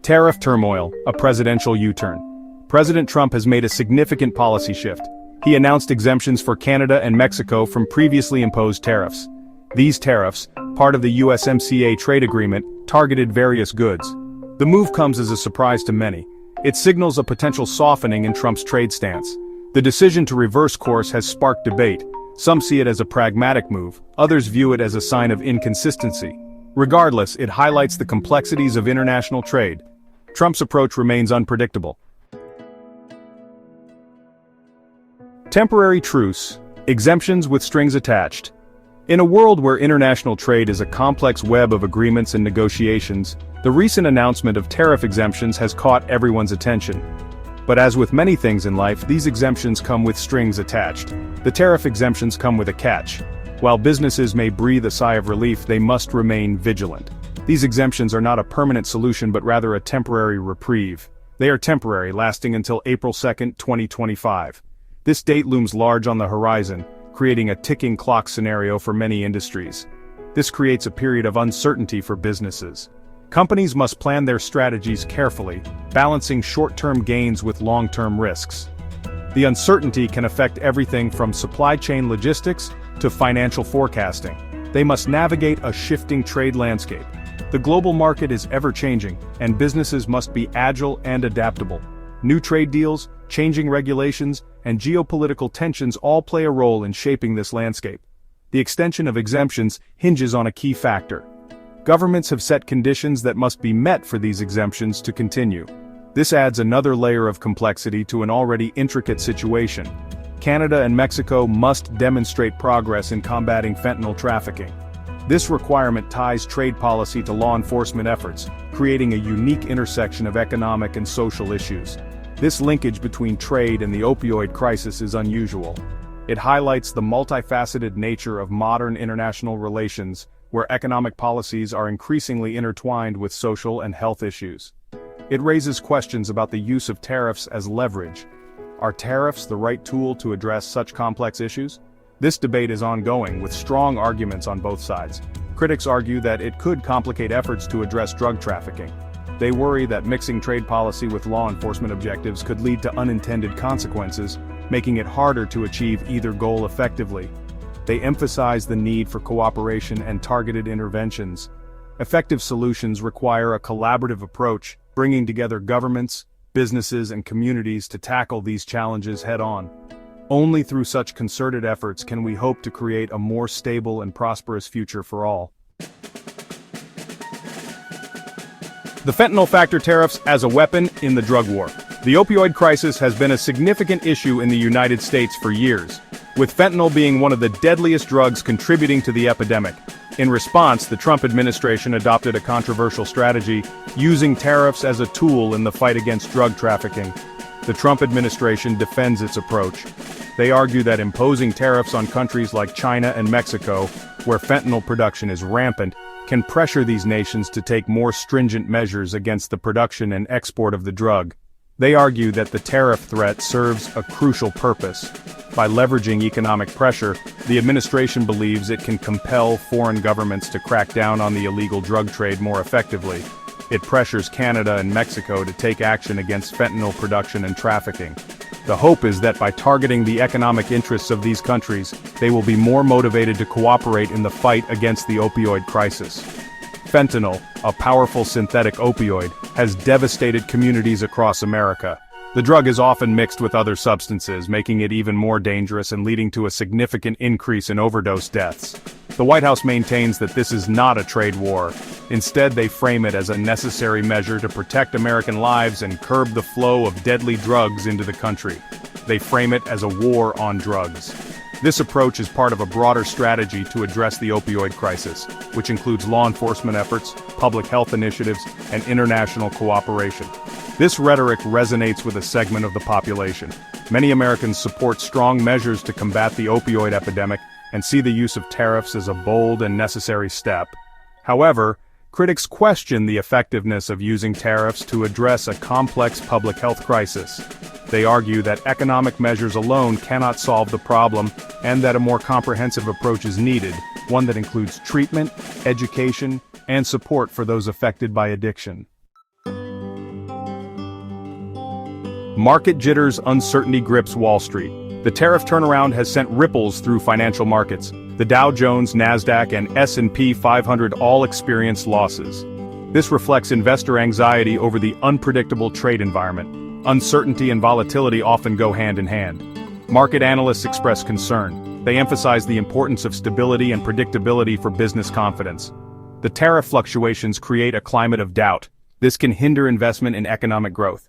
Tariff turmoil, a presidential U-turn. President Trump has made a significant policy shift. He announced exemptions for Canada and Mexico from previously imposed tariffs. These tariffs, part of the USMCA trade agreement, targeted various goods. The move comes as a surprise to many. It signals a potential softening in Trump's trade stance. The decision to reverse course has sparked debate. Some see it as a pragmatic move, others view it as a sign of inconsistency. Regardless, it highlights the complexities of international trade. Trump's approach remains unpredictable. Temporary truce, exemptions with strings attached. In a world where international trade is a complex web of agreements and negotiations, the recent announcement of tariff exemptions has caught everyone's attention. But as with many things in life, these exemptions come with strings attached. The tariff exemptions come with a catch. While businesses may breathe a sigh of relief, they must remain vigilant. These exemptions are not a permanent solution but rather a temporary reprieve. They are temporary, lasting until April 2, 2025. This date looms large on the horizon, creating a ticking clock scenario for many industries. This creates a period of uncertainty for businesses. Companies must plan their strategies carefully, balancing short-term gains with long-term risks. The uncertainty can affect everything from supply chain logistics to financial forecasting. They must navigate a shifting trade landscape. The global market is ever-changing, and businesses must be agile and adaptable. New trade deals, changing regulations, and geopolitical tensions all play a role in shaping this landscape. The extension of exemptions hinges on a key factor. Governments have set conditions that must be met for these exemptions to continue. This adds another layer of complexity to an already intricate situation. Canada and Mexico must demonstrate progress in combating fentanyl trafficking. This requirement ties trade policy to law enforcement efforts, creating a unique intersection of economic and social issues. This linkage between trade and the opioid crisis is unusual. It highlights the multifaceted nature of modern international relations, where economic policies are increasingly intertwined with social and health issues. It raises questions about the use of tariffs as leverage. Are tariffs the right tool to address such complex issues? This debate is ongoing, with strong arguments on both sides. Critics argue that it could complicate efforts to address drug trafficking. They worry that mixing trade policy with law enforcement objectives could lead to unintended consequences, making it harder to achieve either goal effectively. They emphasize the need for cooperation and targeted interventions. Effective solutions require a collaborative approach, bringing together governments, businesses, and communities to tackle these challenges head-on. Only through such concerted efforts can we hope to create a more stable and prosperous future for all. The fentanyl factor tariffs as a weapon in the drug war. The opioid crisis has been a significant issue in the United States for years, with fentanyl being one of the deadliest drugs contributing to the epidemic. In response, the Trump administration adopted a controversial strategy, using tariffs as a tool in the fight against drug trafficking. The Trump administration defends its approach. They argue that imposing tariffs on countries like China and Mexico, where fentanyl production is rampant, can pressure these nations to take more stringent measures against the production and export of the drug. They argue that the tariff threat serves a crucial purpose. By leveraging economic pressure, the administration believes it can compel foreign governments to crack down on the illegal drug trade more effectively. It pressures Canada and Mexico to take action against fentanyl production and trafficking. The hope is that by targeting the economic interests of these countries, they will be more motivated to cooperate in the fight against the opioid crisis. Fentanyl, a powerful synthetic opioid, has devastated communities across America. The drug is often mixed with other substances, making it even more dangerous and leading to a significant increase in overdose deaths. The White House maintains that this is not a trade war. Instead, they frame it as a necessary measure to protect American lives and curb the flow of deadly drugs into the country. They frame it as a war on drugs. This approach is part of a broader strategy to address the opioid crisis, which includes law enforcement efforts, public health initiatives, and international cooperation. This rhetoric resonates with a segment of the population. Many Americans support strong measures to combat the opioid epidemic and see the use of tariffs as a bold and necessary step. However, critics question the effectiveness of using tariffs to address a complex public health crisis. They argue that economic measures alone cannot solve the problem and that a more comprehensive approach is needed, one that includes treatment, education, and support for those affected by addiction. Market jitters, uncertainty grips Wall Street. The tariff turnaround has sent ripples through financial markets. The Dow Jones, Nasdaq, and S&P 500 all experienced losses. This reflects investor anxiety over the unpredictable trade environment. Uncertainty and volatility often go hand in hand. Market analysts express concern. They emphasize the importance of stability and predictability for business confidence. The tariff fluctuations create a climate of doubt. This can hinder investment in economic growth.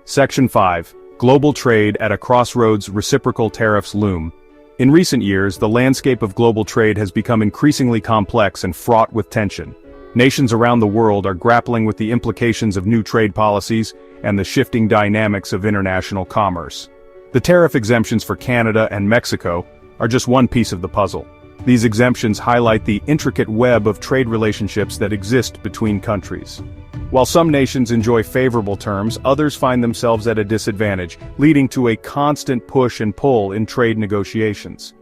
Section 5. Global trade at a crossroads. Reciprocal tariffs loom. In recent years, the landscape of global trade has become increasingly complex and fraught with tension. Nations around the world are grappling with the implications of new trade policies and the shifting dynamics of international commerce. The tariff exemptions for Canada and Mexico are just one piece of the puzzle. These exemptions highlight the intricate web of trade relationships that exist between countries. While some nations enjoy favorable terms, others find themselves at a disadvantage, leading to a constant push and pull in trade negotiations.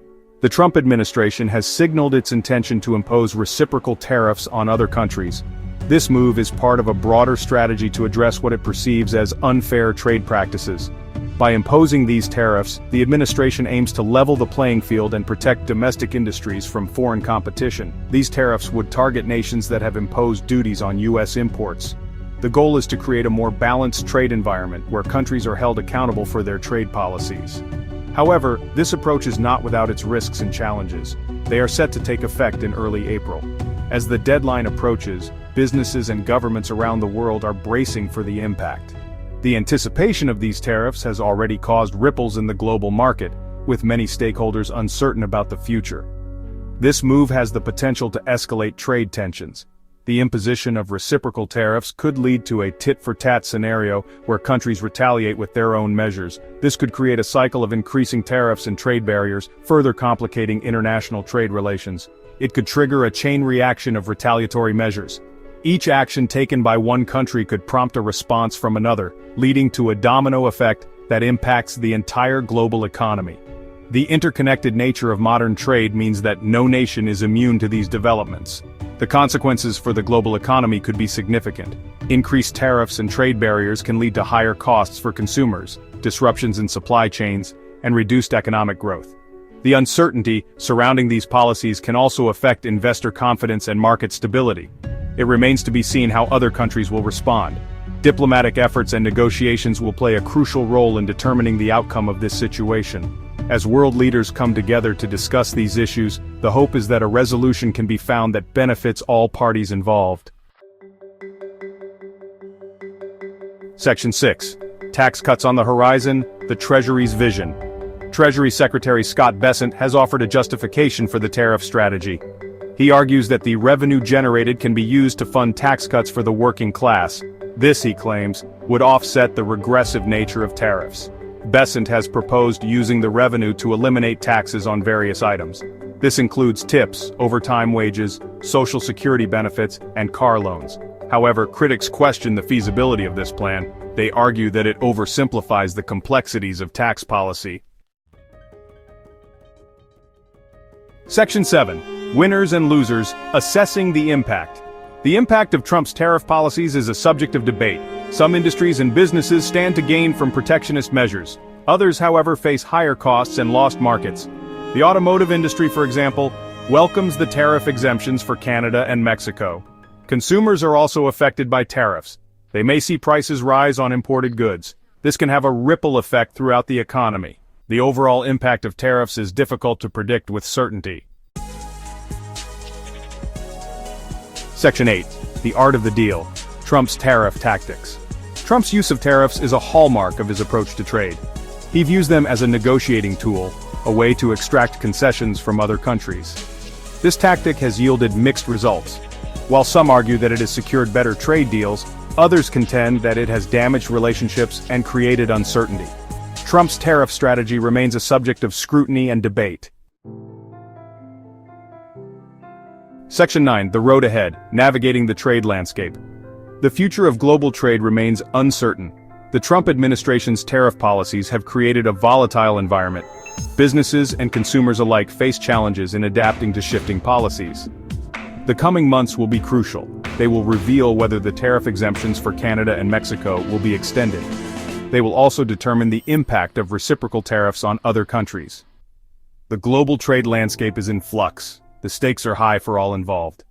The Trump administration has signaled its intention to impose reciprocal tariffs on other countries. This move is part of a broader strategy to address what it perceives as unfair trade practices. By imposing these tariffs, the administration aims to level the playing field and protect domestic industries from foreign competition. These tariffs would target nations that have imposed duties on U.S. imports. The goal is to create a more balanced trade environment where countries are held accountable for their trade policies. However, this approach is not without its risks and challenges. They are set to take effect in early April. As the deadline approaches, businesses and governments around the world are bracing for the impact. The anticipation of these tariffs has already caused ripples in the global market, with many stakeholders uncertain about the future. This move has the potential to escalate trade tensions. The imposition of reciprocal tariffs could lead to a tit-for-tat scenario where countries retaliate with their own measures. This could create a cycle of increasing tariffs and trade barriers, further complicating international trade relations. It could trigger a chain reaction of retaliatory measures. Each action taken by one country could prompt a response from another, leading to a domino effect that impacts the entire global economy. The interconnected nature of modern trade means that no nation is immune to these developments. The consequences for the global economy could be significant. Increased tariffs and trade barriers can lead to higher costs for consumers, disruptions in supply chains, and reduced economic growth. The uncertainty surrounding these policies can also affect investor confidence and market stability. It remains to be seen how other countries will respond. Diplomatic efforts and negotiations will play a crucial role in determining the outcome of this situation. As world leaders come together to discuss these issues, the hope is that a resolution can be found that benefits all parties involved. Section 6. Tax cuts on the horizon, the Treasury's vision. Treasury Secretary Scott Bessent has offered a justification for the tariff strategy. He argues that the revenue generated can be used to fund tax cuts for the working class. This, he claims, would offset the regressive nature of tariffs. Bessent has proposed using the revenue to eliminate taxes on various items. This includes tips, overtime wages, social security benefits, and car loans. However, critics question the feasibility of this plan. They argue that it oversimplifies the complexities of tax policy. Section 7. Winners and losers, assessing the impact. The impact of Trump's tariff policies is a subject of debate. Some industries and businesses stand to gain from protectionist measures. Others, however, face higher costs and lost markets. The automotive industry, for example, welcomes the tariff exemptions for Canada and Mexico. Consumers are also affected by tariffs. They may see prices rise on imported goods. This can have a ripple effect throughout the economy. The overall impact of tariffs is difficult to predict with certainty. Section 8. The art of the deal. Trump's tariff tactics. Trump's use of tariffs is a hallmark of his approach to trade. He views them as a negotiating tool, a way to extract concessions from other countries. This tactic has yielded mixed results. While some argue that it has secured better trade deals, others contend that it has damaged relationships and created uncertainty. Trump's tariff strategy remains a subject of scrutiny and debate. Section 9. The road ahead, navigating the trade landscape. The future of global trade remains uncertain. The Trump administration's tariff policies have created a volatile environment. Businesses and consumers alike face challenges in adapting to shifting policies. The coming months will be crucial. They will reveal whether the tariff exemptions for Canada and Mexico will be extended. They will also determine the impact of reciprocal tariffs on other countries. The global trade landscape is in flux. The stakes are high for all involved.